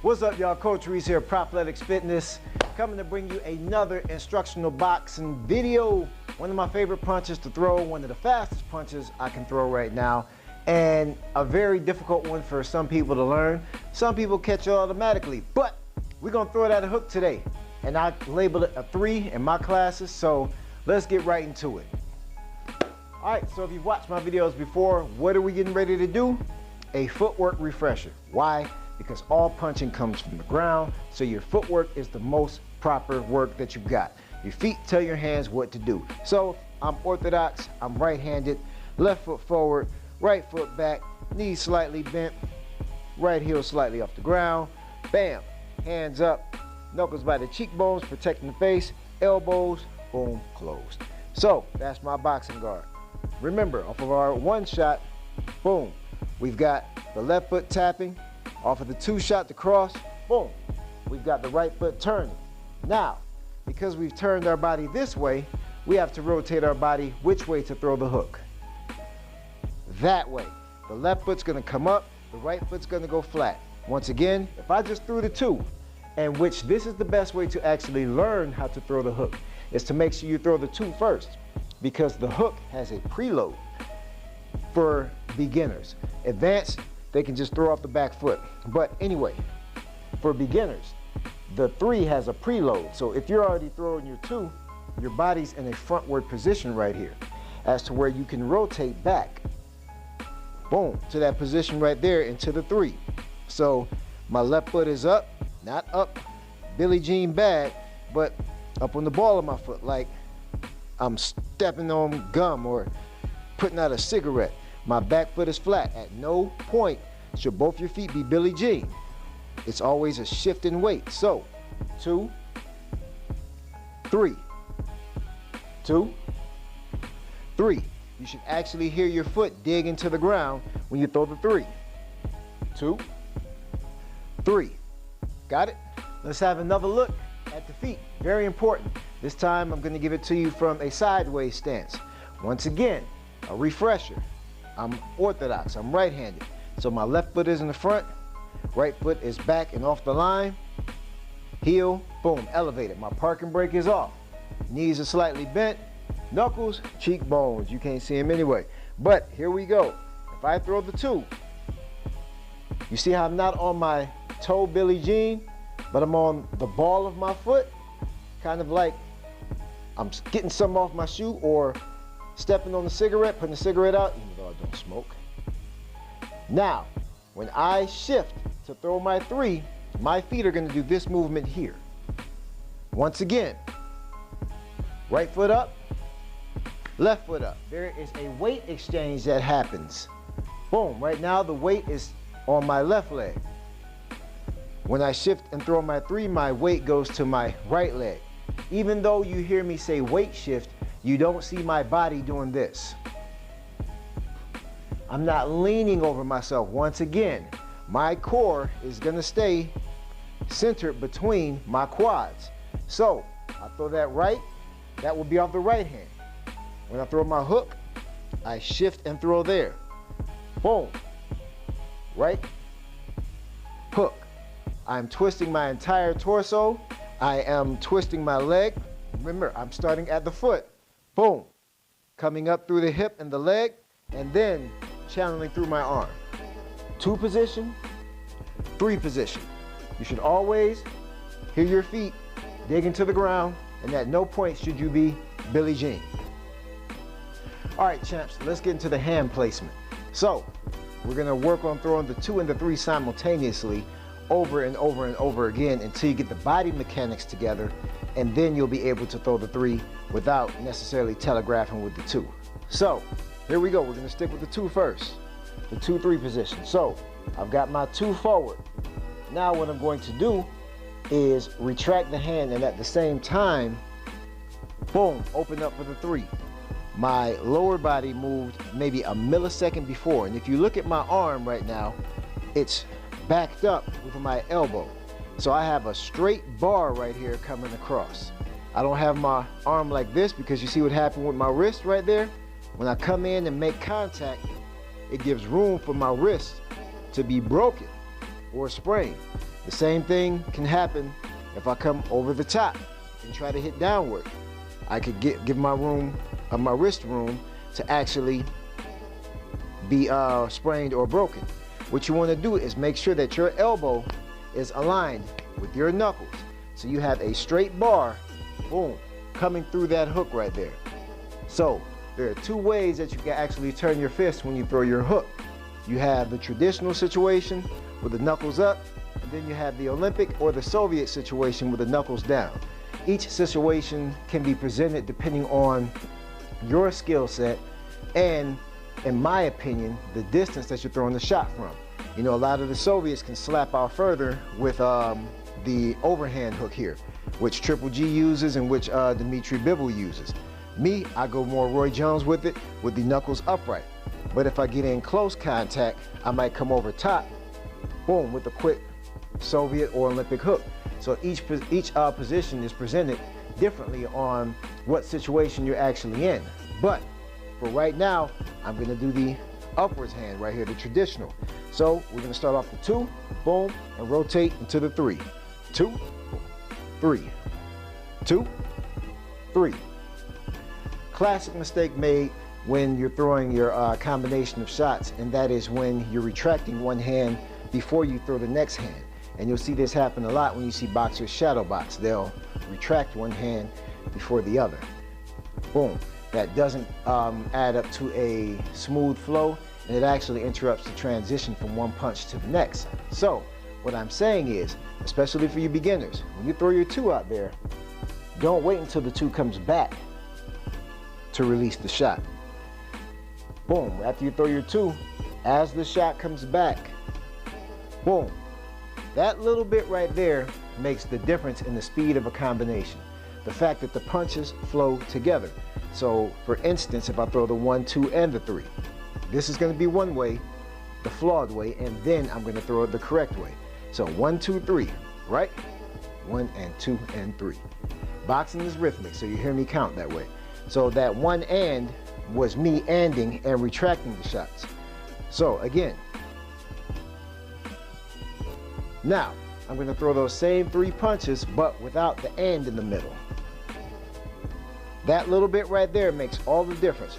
What's up, y'all? Coach Reese here, Propletics Fitness, coming to bring you another instructional boxing video. One of my favorite punches to throw, one of the fastest punches I can throw right now, and a very difficult one for some people to learn. Some people catch it automatically, but we're gonna throw it at a hook today, and I labeled it a 3 in my classes, so let's get right into it. All right, so if you've watched my videos before, what are we getting ready to do? A footwork refresher. Why? Because all punching comes from the ground, so your footwork is the most proper work that you've got. Your feet tell your hands what to do. So I'm orthodox, I'm right-handed, left foot forward, right foot back, knees slightly bent, right heel slightly off the ground, bam, hands up, knuckles by the cheekbones, protecting the face, elbows, boom, closed. So that's my boxing guard. Remember, off of our one shot, boom, we've got the left foot tapping. Off of the 2 shot to cross, boom, we've got the right foot turning. Now, because we've turned our body this way, we have to rotate our body which way to throw the hook. That way. The left foot's gonna come up, the right foot's gonna go flat. Once again, if I just threw the 2, and which this is the best way to actually learn how to throw the hook, is to make sure you throw the 2 first, because the hook has a preload for beginners. Advanced, they can just throw off the back foot. But anyway, for beginners, the 3 has a preload. So if you're already throwing your 2, your body's in a frontward position right here, as to where you can rotate back, boom, to that position right there into the 3. So my left foot is up, not up Billie Jean bad, but up on the ball of my foot, like I'm stepping on gum or putting out a cigarette. My back foot is flat. At no point should both your feet be Billie Jean. It's always a shift in weight. So, 2, 3, 2, 3. You should actually hear your foot dig into the ground when you throw the 3. 2, 3. Got it? Let's have another look at the feet. Very important. This time I'm going to give it to you from a sideways stance. Once again, a refresher. I'm orthodox, I'm right-handed. So my left foot is in the front, right foot is back and off the line, heel, boom, elevated. My parking brake is off. Knees are slightly bent, knuckles, cheekbones. You can't see them anyway. But here we go. If I throw the 2, you see how I'm not on my toe Billie Jean, but I'm on the ball of my foot, kind of like I'm getting something off my shoe or stepping on the cigarette, putting the cigarette out, even though I don't smoke. Now, when I shift to throw my 3, my feet are gonna do this movement here. Once again, right foot up, left foot up. There is a weight exchange that happens. Boom, right now the weight is on my left leg. When I shift and throw my 3, my weight goes to my right leg. Even though you hear me say weight shift, you don't see my body doing this. I'm not leaning over myself. Once again, my core is gonna stay centered between my quads. So I throw that right, that will be off the right hand. When I throw my hook, I shift and throw there. Boom, right, hook. I'm twisting my entire torso. I am twisting my leg. Remember, I'm starting at the foot. Boom, coming up through the hip and the leg, and then channeling through my arm. 2 position, 3 position. You should always hear your feet dig into the ground, and at no point should you be Billie Jean. All right, champs, let's get into the hand placement. So, we're gonna work on throwing the 2 and the 3 simultaneously over and over and over again until you get the body mechanics together, and then you'll be able to throw the 3 without necessarily telegraphing with the 2. So here we go. We're going to stick with the 2 first, the 2-3 position. So I've got my 2 forward. Now what I'm going to do is retract the hand, and at the same time, boom, open up for the 3. My lower body moved maybe a millisecond before, and if you look at my arm right now, it's backed up with my elbow. So I have a straight bar right here coming across. I don't have my arm like this because you see what happened with my wrist right there? When I come in and make contact, it gives room for my wrist to be broken or sprained. The same thing can happen if I come over the top and try to hit downward. I could give my wrist room to actually be sprained or broken. What you want to do is make sure that your elbow is aligned with your knuckles. So you have a straight bar, boom, coming through that hook right there. So there are two ways that you can actually turn your fist when you throw your hook. You have the traditional situation with the knuckles up, and then you have the Olympic or the Soviet situation with the knuckles down. Each situation can be presented depending on your skill set and, in my opinion, the distance that you're throwing the shot from. You know, a lot of the Soviets can slap out further with the overhand hook here, which Triple G uses and which Dmitry Bivol uses. Me, I go more Roy Jones with it, with the knuckles upright. But if I get in close contact, I might come over top, boom, with a quick Soviet or Olympic hook. So each position is presented differently on what situation you're actually in. But for right now, I'm gonna do the upwards hand right here, the traditional. So we're gonna start off the 2, boom, and rotate into the 3. 2, 3, 2, 3. Classic mistake made when you're throwing your combination of shots, and that is when you're retracting one hand before you throw the next hand. And you'll see this happen a lot when you see boxers shadow box. They'll retract one hand before the other. Boom. That doesn't add up to a smooth flow, and it actually interrupts the transition from one punch to the next. So what I'm saying is, especially for you beginners, when you throw your 2 out there, don't wait until the 2 comes back to release the shot. Boom, after you throw your 2, as the shot comes back, boom. That little bit right there makes the difference in the speed of a combination. The fact that the punches flow together. So for instance, if I throw the 1, 2, and the 3, this is gonna be one way, the flawed way, and then I'm gonna throw it the correct way. So 1, 2, 3, right? 1 and 2 and 3. Boxing is rhythmic, so you hear me count that way. So that 1 and was me anding and retracting the shots. So again, now I'm gonna throw those same 3 punches, but without the and in the middle. That little bit right there makes all the difference.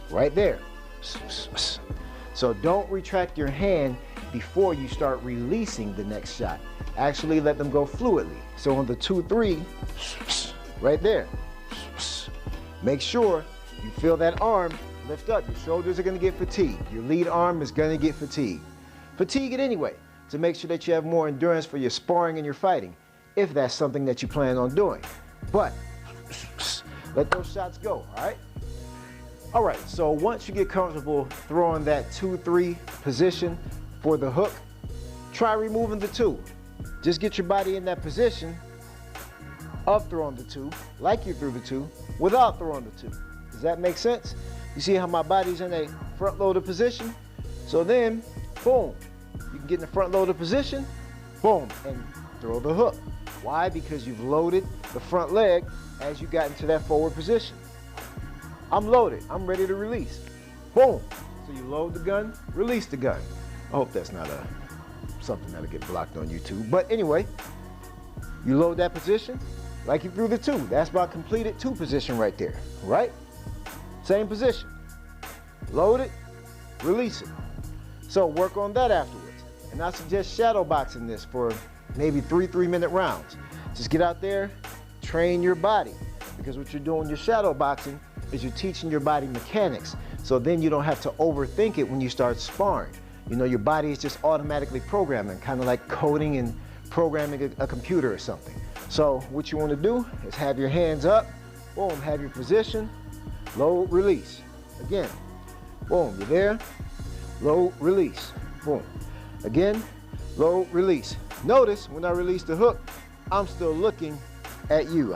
Right there. So don't retract your hand before you start releasing the next shot. Actually let them go fluidly. So on the 2, 3, right there. Make sure you feel that arm lift up. Your shoulders are gonna get fatigued. Your lead arm is gonna get fatigued. Fatigue it anyway, to make sure that you have more endurance for your sparring and your fighting, if that's something that you plan on doing. But let those shots go, all right? All right, so once you get comfortable throwing that 2, 3 position for the hook, try removing the 2. Just get your body in that position of throwing the 2, like you threw the 2, without throwing the 2. Does that make sense? You see how my body's in a front-loaded position? So then, boom, you can get in the front-loaded position, boom, and throw the hook. Why? Because you've loaded the front leg as you got into that forward position. I'm loaded, I'm ready to release. Boom. So you load the gun, release the gun. I hope that's not something that'll get blocked on YouTube. But anyway, you load that position like you threw the 2. That's my completed 2 position right there, right? Same position. Load it, release it. So work on that afterwards. And I suggest shadow boxing this for maybe 3 3-minute rounds. Just get out there, train your body. Because what you're doing, your shadow boxing, is you're teaching your body mechanics. So then you don't have to overthink it when you start sparring. You know, your body is just automatically programming, kind of like coding and programming a computer or something. So what you want to do is have your hands up, boom, have your position, load, release. Again, boom, you're there, load, release, boom. Again, load, release. Notice when I release the hook, I'm still looking at you.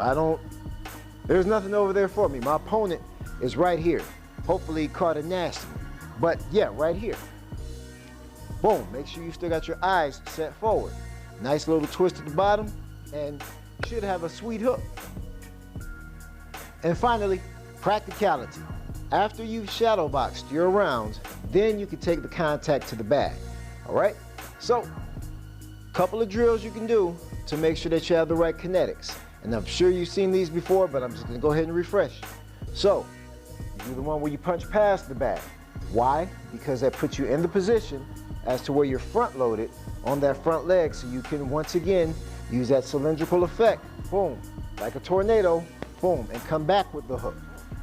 There's nothing over there for me. My opponent is right here. Hopefully he caught a nasty one. But yeah, right here. Boom, make sure you still got your eyes set forward. Nice little twist at the bottom, and you should have a sweet hook. And finally, practicality. After you've shadow boxed your rounds, then you can take the contact to the bag, all right? So, Couple of drills you can do to make sure that you have the right kinetics. And I'm sure you've seen these before, but I'm just gonna go ahead and refresh. So, you do the one where you punch past the bag. Why? Because that puts you in the position as to where you're front loaded on that front leg, so you can once again use that cylindrical effect, boom, like a tornado, boom, and come back with the hook.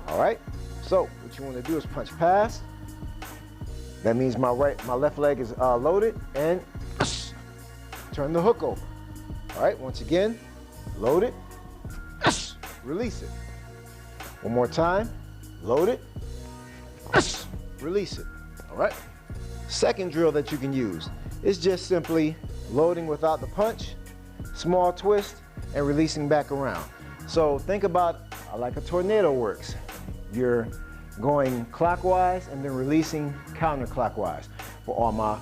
All right? So what you want to do is punch past. That means my left leg is loaded, and turn the hook over. All right, once again, load it, release it. One more time, load it, release it. All right? Second drill that you can use is just simply loading without the punch, small twist, and releasing back around. So think about like a tornado works. You're going clockwise and then releasing counterclockwise for all my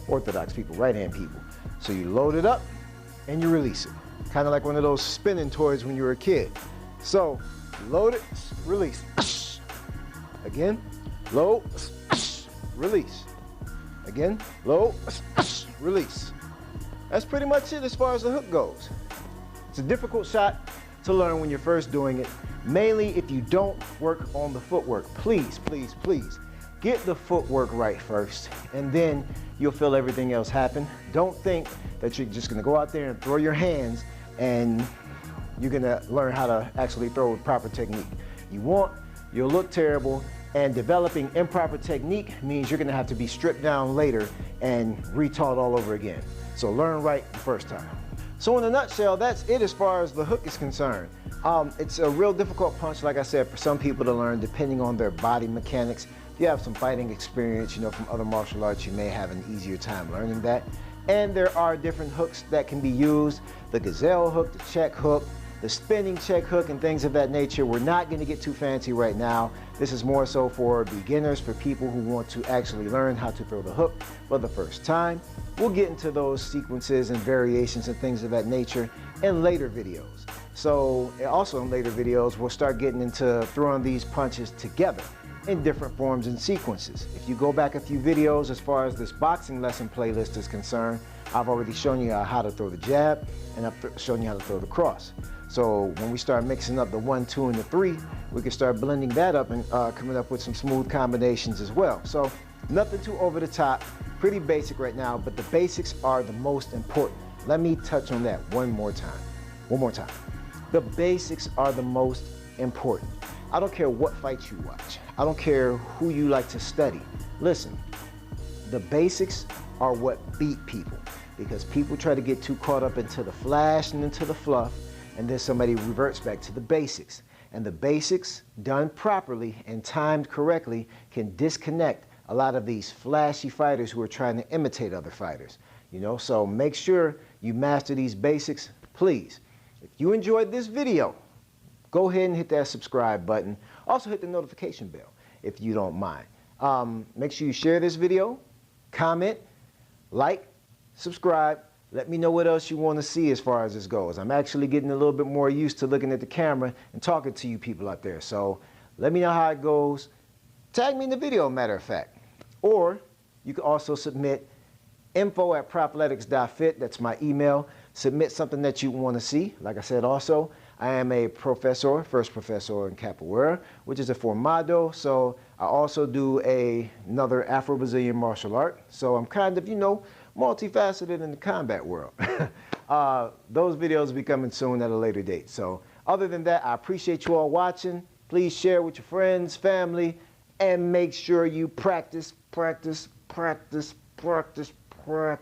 orthodox people, right-hand people. So you load it up and you release it. Kind of like one of those spinning toys when you were a kid. So load it, release. Again, load, release. Again, load, release. That's pretty much it as far as the hook goes. It's a difficult shot to learn when you're first doing it, mainly if you don't work on the footwork. Please, please, please, get the footwork right first, and then you'll feel everything else happen. Don't think that you're just gonna go out there and throw your hands and you're gonna learn how to actually throw with proper technique. You'll look terrible, and developing improper technique means you're gonna have to be stripped down later and retaught all over again. So learn right the first time. So in a nutshell, that's it as far as the hook is concerned. It's a real difficult punch, like I said, for some people to learn depending on their body mechanics. If you have some fighting experience, you know, from other martial arts, you may have an easier time learning that. And there are different hooks that can be used. The gazelle hook, the check hook, the spinning check hook, and things of that nature. We're not going to get too fancy right now. This is more so for beginners, for people who want to actually learn how to throw the hook for the first time. We'll get into those sequences and variations and things of that nature in later videos. So also in later videos, we'll start getting into throwing these punches together in different forms and sequences. If you go back a few videos as far as this boxing lesson playlist is concerned, I've already shown you how to throw the jab, and I've shown you how to throw the cross. So when we start mixing up the 1, 2, and the 3, we can start blending that up and coming up with some smooth combinations as well. So nothing too over the top, pretty basic right now, but the basics are the most important. Let me touch on that one more time. The basics are the most important. I don't care what fight you watch. I don't care who you like to study. Listen, the basics are what beat people, because people try to get too caught up into the flash and into the fluff, and then somebody reverts back to the basics. And the basics done properly and timed correctly can disconnect a lot of these flashy fighters who are trying to imitate other fighters. You know, so make sure you master these basics, please. If you enjoyed this video, go ahead and hit that subscribe button. Also hit the notification bell if you don't mind. Make sure you share this video, comment, like, subscribe. Let me know what else you want to see as far as this goes. I'm actually getting a little bit more used to looking at the camera and talking to you people out there. So let me know how it goes. Tag me in the video, matter of fact. Or you can also submit info@propletics.fit. That's my email. Submit something that you want to see. Like I said also, I am a professor, first professor in capoeira, which is a formado. So I also do another Afro-Brazilian martial art. So I'm kind of, you know, multifaceted in the combat world. Those videos will be coming soon at a later date. So other than that, I appreciate you all watching. Please share with your friends, family, and make sure you practice, practice, practice, practice, practice.